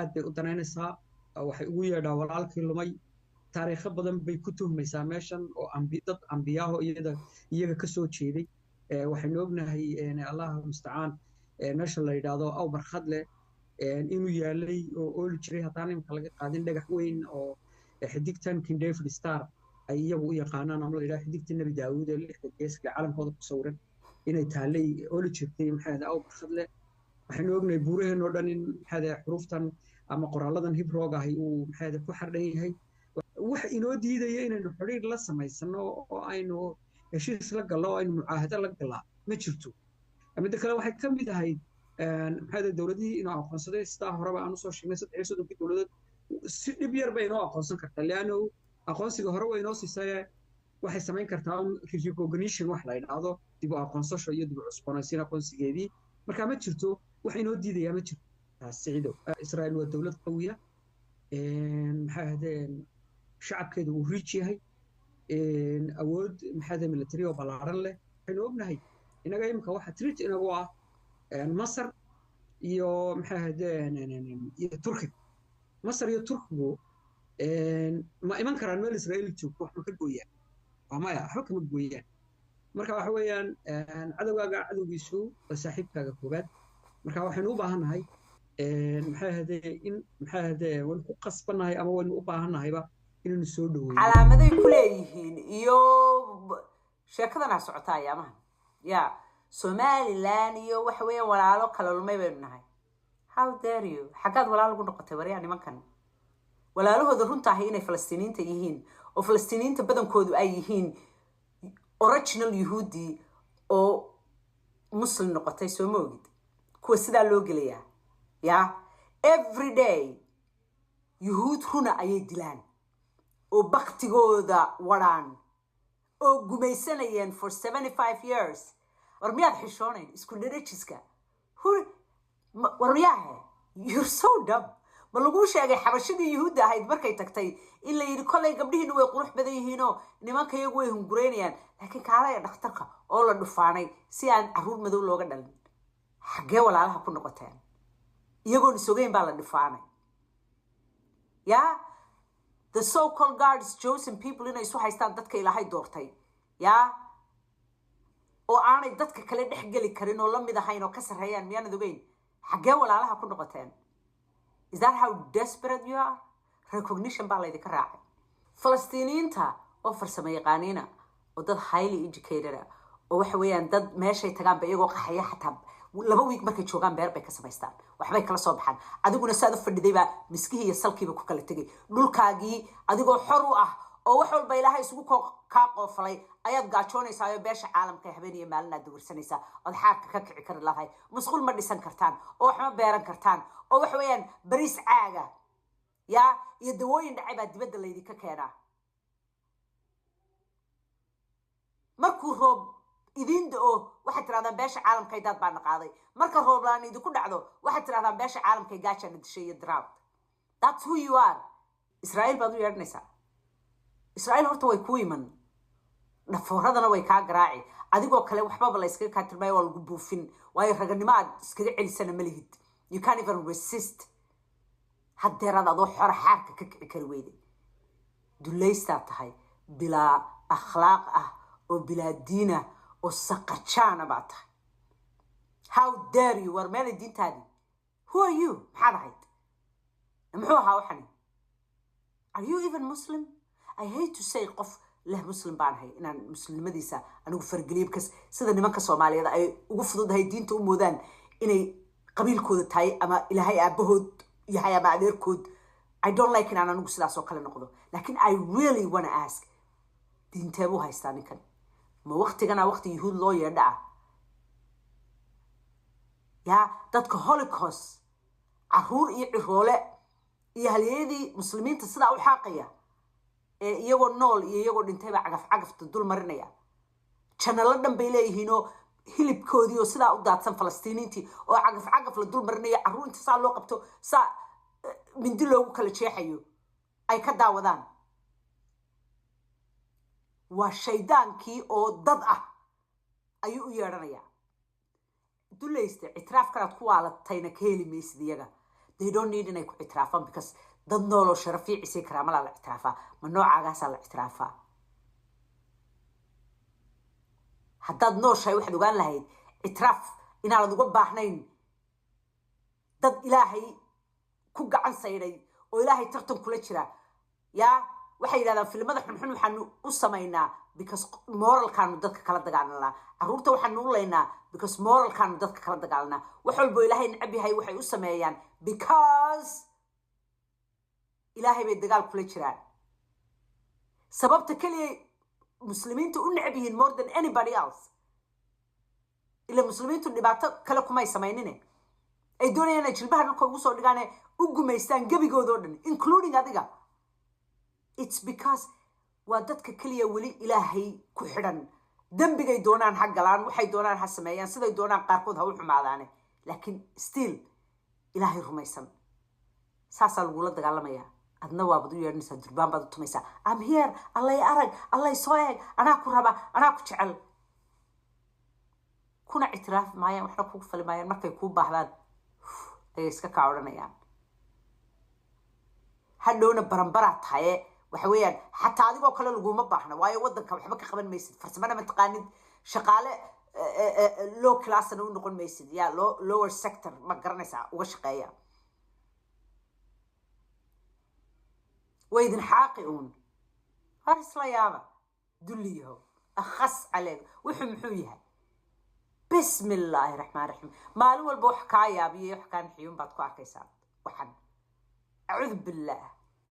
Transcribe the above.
aad bay u danaynaysaa waxay ugu yeedhaa walaalkii lumay taariikho badan bay ku tuhmaysaa meeshan oo dad ambiyaaho iyaga ka soo jeeday waxaynu ognahay allah mustacaan meesha la yidhaahdo awbar khadle inuu yaalay oo ooli jiray haddaan imika laga qaadin dhagax weyn oo xidigtan king david star ay iyagu u yaqaanaan ama la yidhaha xidigta nebi daawuud ee lixda geeska calankooda ku sawiran inay taallay ooli jirtay maxaa awbar khadle waxaynu ognahay buuraheen oo dhan in maxaa xuruuftan ama qoraalladan hibroog ahi uu maxaa ku xardhan yahay wax inoo diidaya inaynu xidhiir la samaysano oo aynu heshiis la gallo oo aynu mucaahado la gallaa ma jirto midda kale waxay ka mid ahayd maxaa dowladihii inoo aqoonsaday sidaa horeba aan usoo sheegnay 3 dowladood si dhib yar bay inoo aqoonsan kartaa leanno aqoonsiga hore way inoo siisay waxay samayn kartaa recognition wax la yidhaahdo dib u aqoonsasho iyo dib u cusboonaysiin aqoonsigeedii marka ma jirto wax inoo diidaya ma jirto siciido israa'iil waa dowlad qawiya maxaa ahaydeen shacabkeedu uu riich yahay awood maxaa military oo ballaaran leh waxaynu ognahay inaga imika waxa treat inagu ah masar iyo maxaa ahaydeen iyo turkiga masar iyo turkigu ma iman karaan meel israa'iil joogto wax ma ka gooyaan waa maya waxba kama gooyaan marka waxa weeyaan cadowgaaga cadowgiisu waa saaxiibkaaga koobaad marka waxaynu u baahannahay maxaa ahaydee in maxaa ahaydee waynu ku qasbannahay ama waynu u baahannahayba inaynu soo dhaweyno calaamaday ku leeyihiin iyo sheekadana socota ayaamaha ya Somaliland iyo waxa weeyaan walaalo kala lumay baynu nahay how dare you xagaad walaalo ugu noqotay wariyaa nimankan walaalahooda runta ah inay Falastiiniinta yihiin oo Falastiiniinta badankoodu ay yihiin original Yahudi oo Muslim noqotay soo moogid kuwa sidaa loo gelayaa ya every day Yahud runa ayay dilaan oo baktigooda wadaan oo gumaysanayeen for 75 years war miyaad xishoonayn isku dharajiska war miyaha you're so dumb ma lagu sheegay xabashadii Yahuudda ahayd markay tagtay in la yiri kolay gabdhihiina way qurux badan yihiin oo nimanka iyagu way hungureynayaan laakiin kaalaya dhakhtarka oo la dhufaanay si aan caruur madow looga dhalin xagee walaalaha ku noqoteen iyagoo isogeyn baa la dhufaanay ya the so-called God's chosen people inay isu haystaan dadka ilaahay doortay ya oo aanay dadka kale dhex geli karin oo la mid ahayn oo ka sareeyaan miyaanad ogeyn xagee walaalaha ku noqoteen is that how desperate you are recognition baa laydinka raacay Falastiiniinta oo farsamo yaqaaniina oo dad highly educated oo waxa weeyaan dad meeshay tagaan ba iyagoo qaxaya xataa 2 week markay joogaan beer bay ka samaystaan waxbay kala soo baxaan adiguna saad u fadhiday ba miskihi iyo salkiiba ku kala tagay dhulkaagii adigoo xor u ah oo wax walba ilaahay isugu ka qoofalay ayaad gaajoonaysaa oo beesha caalamka habeen iyo maalin aad warsanaysaa oo xaarka ka kici kar lahayd masquul ma dhisan kartaan oo wax ma beeran kartaan oo wax weeyaan bariis caaga ya iyo dawooyin dhacay baa dibadda laydinka keenaa markuu roob idin da'o waxaad tirahdaan beesha caalamka ay dad baa naqaaday marka roob laan idinku dhacdo waxaad tirahdaan beesha caalamka ay gaajana dishay iyo drought that's who you are Israel baad u yeedhnaysaa Israel horta way ku iman dhafooradana way ka garaaci adigoo kale waxba la iska ka tirmay oo lagu buufin way raganimo aad iskaga celisana ma lihid you can't even resist haddeerad adoo xor xaarka ka kici kari weyday dulaysta tahay bila akhlaaq ah oo bila diina oo saqajaana baa tahay how dare you war meel diintaadi who are you maxaad ahayd muxuu ahaa waxani are you even Muslim I hate to say qof leh Muslim baan ahay inaan muslimadiisa anigu fargeliyo because sida nimanka Soomaaliyeed ay ugu fududahay diinta u moodaan inay qabiilkooda tahay ama ilaahay aabahood yahay ama adeerkood I don't like inaan anigu sidaas oo kale noqdo laakiin I really want to ask diinteebu haystaa ninkan ma waqtigana waqti Yahuud loo yeedhaa ya dadka Holocaust caruur iyo ciroole iyo halyeedii muslimiinta sida u xaqaya iyagoo nool iyo iyagoo dhintay baa cagafta dul marinaya channel dhan bay leeyihiin oo hilibkoodii oo sida u daadsan Falastiiniintii oo cagaf la dul marinaya caruurta saa loo qabto saa mindi loogu kala jeexayo ay ka daawadaan waa shaydaankii oo dad ah ayuu u yeedhanaya dulaysta itraaf kalaad ku waalatayna ka heli maysid iyaga they don't need inay ku ictiraafaan because dad nooloo sharafiyo cisay karaamala la ictiraafaa ma noocaagaasaa la ictiraafaa haddaad nooshahay waxaad ogaan lahayd ictiraaf inaanad uga baahnayn dad ilaahay ku gacan sayday oo ilaahay tartan kula jira yaa waxay yidhahdaan filimada xunxun waxaanu u samaynaa because moralkaanu dadka kala dagaalanaa carruurta waxaanu u laynaa because moralkaanu dadka kala dagaalanaa wax walbo ilaahay necab yahay waxay u sameeyaan because ilaahay bay dagaal kula jiraan sababta keliya muslimiintu u necab yihiin more than anybody else ila muslimiintu dhibaato kale kumay samaynine ay doonayaan inay jilbaha dhulka ugu soo dhigaane u gumaystaan gebigoodoo dhan including adiga it's because waa dadka keliya weli ilaahay ku xidhan dembigay doonaan ha galaan waxay doonaan ha sameeyaan siday doonaan qaarkood ha u xumaadaane laakiin still ilaahay rumaysan saasaa lagula dagaalamayaa adna waabad u yeedhanaysaa durbaan baad u tumaysaa am here allay arag allay soo eeg anaa ku raba anaa ku jecel kuna ictiraafi maayaan waxna kugu fali maayaan markay kuu baahdaan ayay iska kaa odhanayaan hadhowna baranbaraa tahaye waxa weeyaan xataa adigoo kale laguma baahna waayo waddanka waxba ka qaban maysid farsamana ma taqaanid shaqaale low classna u noqon maysid yaa lower sector ma garanaysaa uga shaqeeya waydin xaaqi uun har isla yaaba dulliyaho akhas caleeg wuxuu muxuu yahay bismi illaahi raxmaan raxiim maalin walba wax kaa yaabiyo wax kaa nixiyuun baad ku arkaysaa waxan acuudu billaah